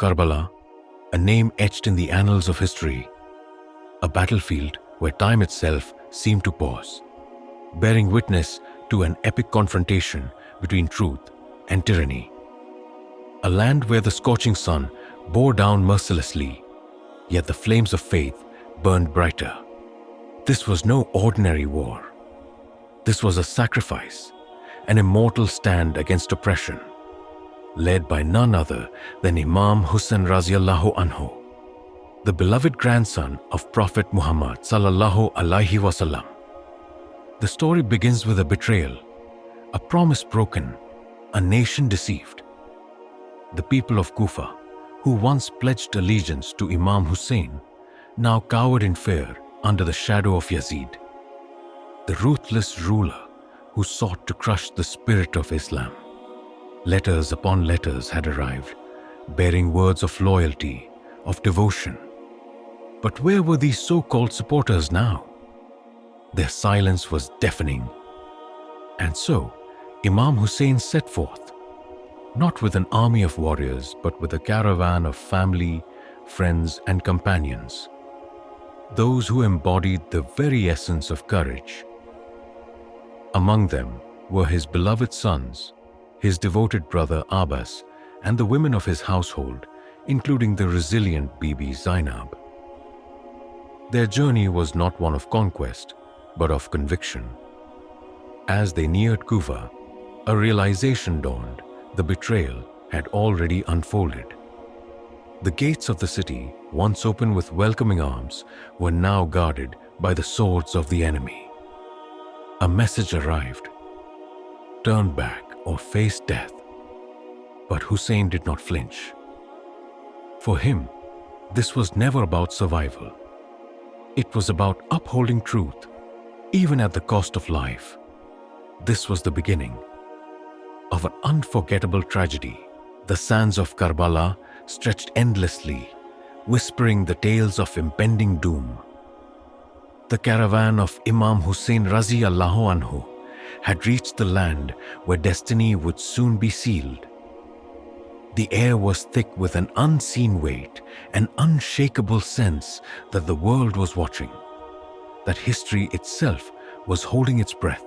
Karbala, a name etched in the annals of history, a battlefield where time itself seemed to pause, bearing witness to an epic confrontation between truth and tyranny. A land where the scorching sun bore down mercilessly, yet the flames of faith burned brighter. This was no ordinary war. This was a sacrifice, an immortal stand against oppression, led by none other than Imam Hussain Raziallahu Anhu, the beloved grandson of Prophet Muhammad Sallallahu Alaihi Wasallam. The story begins with a betrayal, a promise broken, a nation deceived. The people of Kufa, who once pledged allegiance to Imam Hussain, now cowered in fear under the shadow of Yazid, the ruthless ruler who sought to crush the spirit of Islam. Letters upon letters had arrived, bearing words of loyalty, of devotion. But where were these so-called supporters now? Their silence was deafening. And so, Imam Hussain set forth, not with an army of warriors, but with a caravan of family, friends, and companions, those who embodied the very essence of courage. Among them were his beloved sons, his devoted brother Abbas, and the women of his household, including the resilient Bibi Zainab. Their journey was not one of conquest, but of conviction. As they neared Kufa, a realization dawned: the betrayal had already unfolded. The gates of the city, once open with welcoming arms, were now guarded by the swords of the enemy. A message arrived: turn back or face death. But Hussain did not flinch. For him, this was never about survival. It was about upholding truth, even at the cost of life. This was the beginning of an unforgettable tragedy. The sands of Karbala stretched endlessly, whispering the tales of impending doom. The caravan of Imam Hussain Raziallahu Anhu had reached the land where destiny would soon be sealed. The air was thick with an unseen weight, an unshakable sense that the world was watching, that history itself was holding its breath.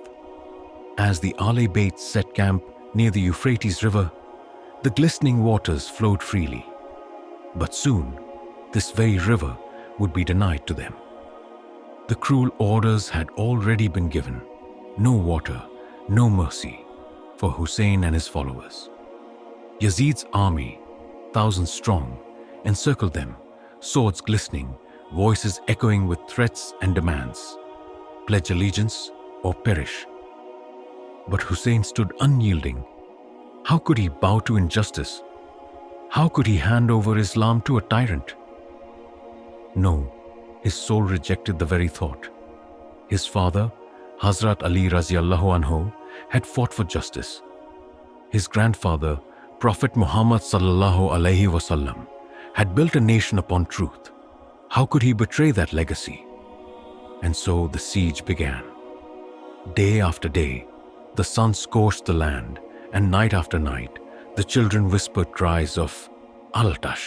As the Ahle-Bait set camp near the Euphrates River, the glistening waters flowed freely. But soon, this very river would be denied to them. The cruel orders had already been given: no water, no mercy for Hussain and his followers. Yazid's army, thousands strong, encircled them, swords glistening, voices echoing with threats and demands: pledge allegiance or perish. But Hussain stood unyielding. How could he bow to injustice? How could he hand over Islam to a tyrant? No, his soul rejected the very thought. His father, Hazrat Ali Raziallahu Anhu, had fought for justice. His grandfather, Prophet Muhammad Sallallahu Alaihi Wasallam, had built a nation upon truth. How could he betray that legacy? And so the siege began. Day after day, the sun scorched the land, and night after night, the children whispered cries of Al-Tash,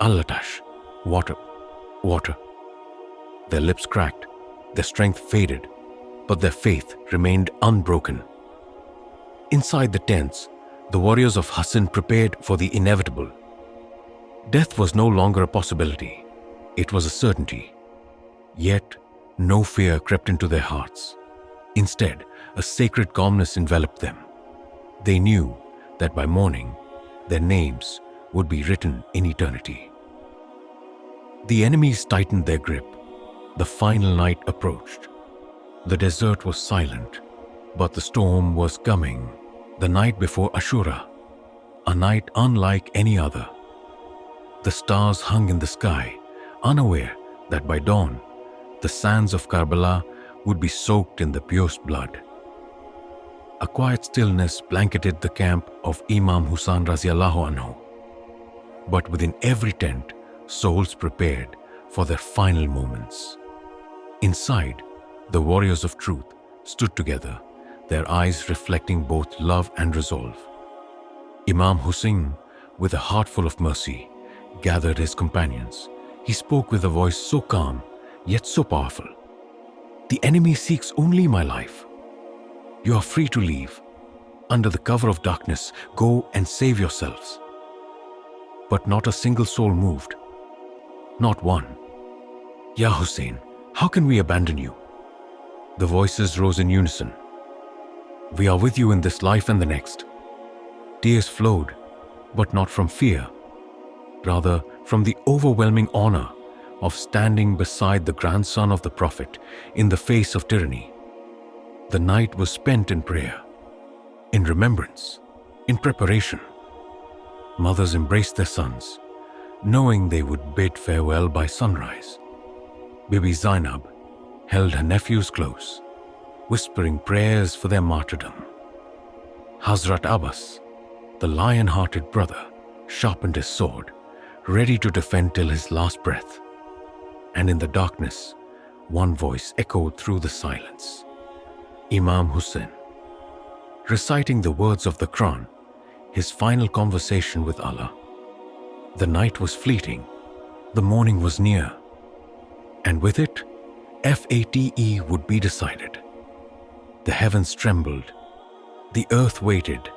Al-Tash, water, water. Their lips cracked, their strength faded, but their faith remained unbroken. Inside the tents, the warriors of Hussain prepared for the inevitable. Death was no longer a possibility, it was a certainty. Yet, no fear crept into their hearts. Instead, a sacred calmness enveloped them. They knew that by morning, their names would be written in eternity. The enemies tightened their grip. The final night approached. The desert was silent, but the storm was coming. The night before Ashura, a night unlike any other. The stars hung in the sky, unaware that by dawn, the sands of Karbala would be soaked in the purest blood. A quiet stillness blanketed the camp of Imam Hussain Raziallahu Anhu. But within every tent, souls prepared for their final moments. Inside, the warriors of truth stood together, their eyes reflecting both love and resolve. Imam Hussain with a heart full of mercy, gathered his companions. He spoke with a voice so calm, yet so powerful. "The enemy seeks only my life. You are free to leave. Under the cover of darkness, go and save yourselves." But not a single soul moved. Not one. "Ya Hussain, how can we abandon you?" The voices rose in unison. "We are with you in this life and the next." Tears flowed, but not from fear, rather from the overwhelming honor of standing beside the grandson of the Prophet in the face of tyranny. The night was spent in prayer, in remembrance, in preparation. Mothers embraced their sons, knowing they would bid farewell by sunrise. Bibi Zainab held her nephews close, whispering prayers for their martyrdom. Hazrat Abbas, the lion-hearted brother, sharpened his sword, ready to defend till his last breath. And in the darkness, one voice echoed through the silence. Imam Hussain, reciting the words of the Quran, his final conversation with Allah. The night was fleeting, the morning was near, and with it, fate would be decided. The heavens trembled, the earth waited.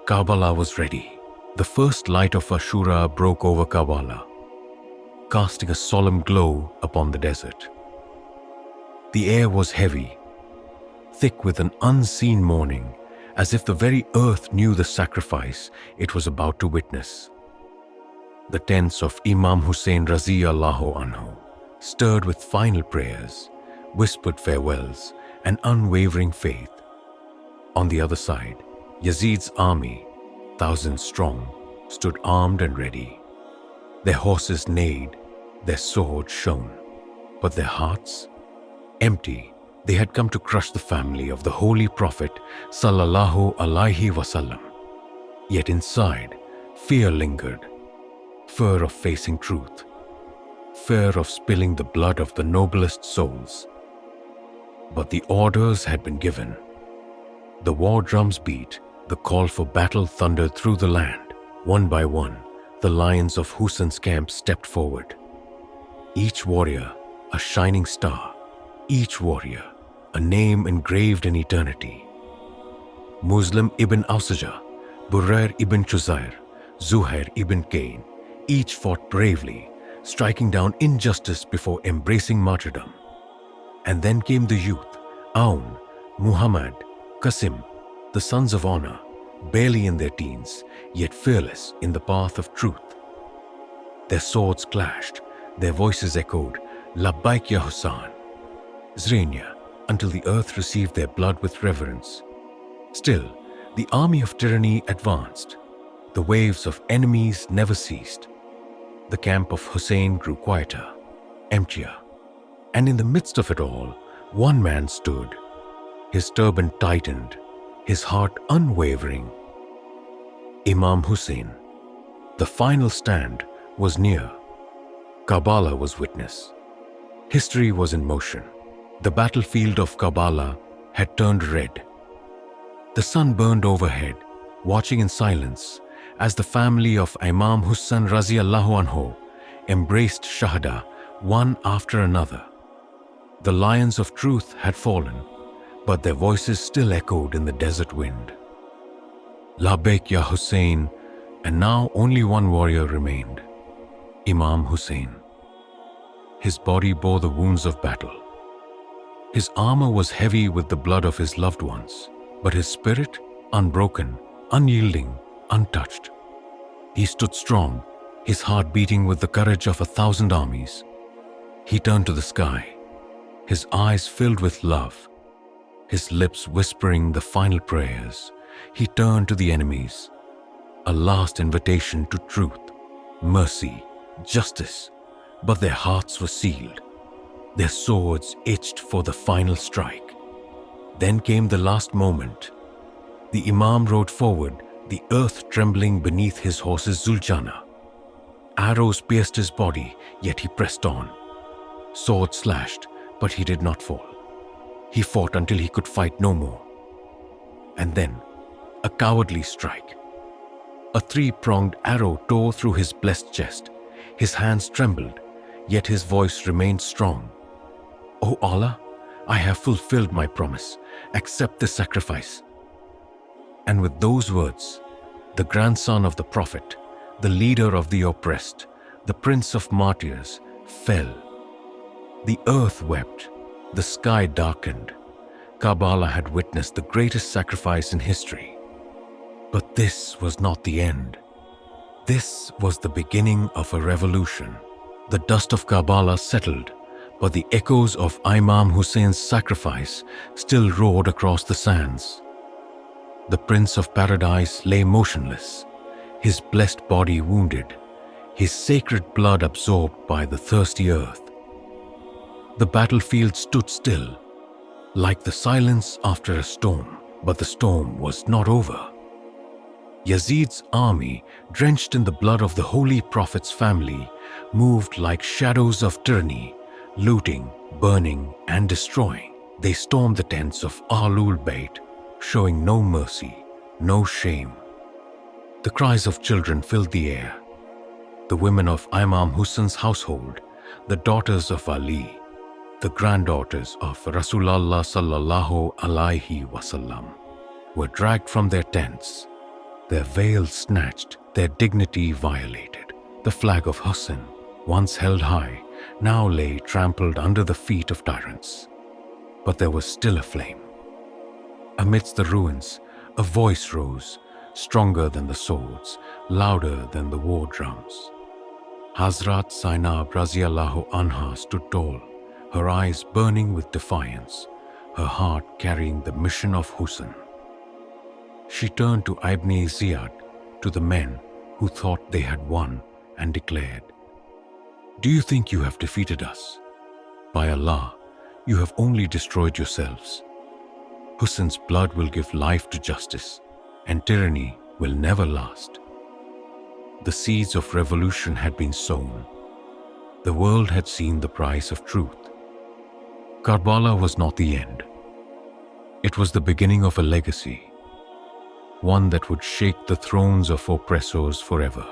Karbala was ready. The first light of Ashura broke over Karbala, casting a solemn glow upon the desert. The air was heavy, thick with an unseen mourning, as if the very earth knew the sacrifice it was about to witness. The tents of Imam Hussain Raziyallahu Anhu stirred with final prayers, whispered farewells, and unwavering faith. On the other side, Yazid's army, thousands strong, stood armed and ready. Their horses neighed, their swords shone, but their hearts, empty. They had come to crush the family of the Holy Prophet Sallallahu Alaihi Wasallam. Yet inside, fear lingered, fear of facing truth, fear of spilling the blood of the noblest souls. But the orders had been given. The war drums beat, the call for battle thundered through the land. One by one, the lions of Hussein's camp stepped forward. Each warrior, a shining star. Each warrior, a name engraved in eternity. Muslim ibn Ausaja, Burair ibn Chuzair, Zuhair ibn Cain, each fought bravely, striking down injustice before embracing martyrdom. And then came the youth, Aun, Muhammad, Qasim, the sons of honor, barely in their teens, yet fearless in the path of truth. Their swords clashed, their voices echoed, Labbaik ya Hussain, Zrenia, until the earth received their blood with reverence. Still, the army of tyranny advanced. The waves of enemies never ceased. The camp of Hussein grew quieter, emptier. And in the midst of it all, one man stood, his turban tightened, his heart unwavering. Imam Hussain. The final stand was near. Karbala was witness. History was in motion. The battlefield of Karbala had turned red. The sun burned overhead, watching in silence as the family of Imam Hussain Raziyallahu Anhu embraced Shahada one after another. The lions of truth had fallen, but their voices still echoed in the desert wind. Labbaik ya Hussain, and now only one warrior remained, Imam Hussain. His body bore the wounds of battle. His armor was heavy with the blood of his loved ones, but his spirit unbroken, unyielding, untouched. He stood strong, his heart beating with the courage of 1,000 armies. He turned to the sky, his eyes filled with love, his lips whispering the final prayers. He turned to the enemies, a last invitation to truth, mercy, justice, but their hearts were sealed. Their swords itched for the final strike. Then came the last moment. The Imam rode forward, the earth trembling beneath his horse's Zuljana. Arrows pierced his body, yet he pressed on. Sword slashed, but he did not fall. He fought until he could fight no more. And then, a cowardly strike. A three-pronged arrow tore through his blessed chest. His hands trembled, yet his voice remained strong. "O Allah, I have fulfilled my promise. Accept this sacrifice." And with those words, the grandson of the Prophet, the leader of the oppressed, the prince of martyrs, fell. The earth wept, the sky darkened. Karbala had witnessed the greatest sacrifice in history. But this was not the end. This was the beginning of a revolution. The dust of Karbala settled, but the echoes of Imam Hussein's sacrifice still roared across the sands. The Prince of Paradise lay motionless, his blessed body wounded, his sacred blood absorbed by the thirsty earth. The battlefield stood still, like the silence after a storm, but the storm was not over. Yazid's army, drenched in the blood of the Holy Prophet's family, moved like shadows of tyranny, looting, burning, and destroying. They stormed the tents of Ahle-Bait, showing no mercy, no shame. The cries of children filled the air. The women of Imam Hussein's household, the daughters of Ali, the granddaughters of Rasulullah sallallahu alaihi wasallam, were dragged from their tents, their veils snatched, their dignity violated. The flag of Hussein, once held high, now lay trampled under the feet of tyrants. But there was still a flame. Amidst the ruins, a voice rose, stronger than the swords, louder than the war drums. Hazrat Zainab Raziallahu Anha stood tall, her eyes burning with defiance, her heart carrying the mission of Hussein. She turned to Ibn Ziyad, to the men who thought they had won, and declared, "Do you think you have defeated us? By Allah, you have only destroyed yourselves. Hussein's blood will give life to justice, and tyranny will never last." The seeds of revolution had been sown. The world had seen the price of truth. Karbala was not the end. It was the beginning of a legacy, one that would shake the thrones of oppressors forever.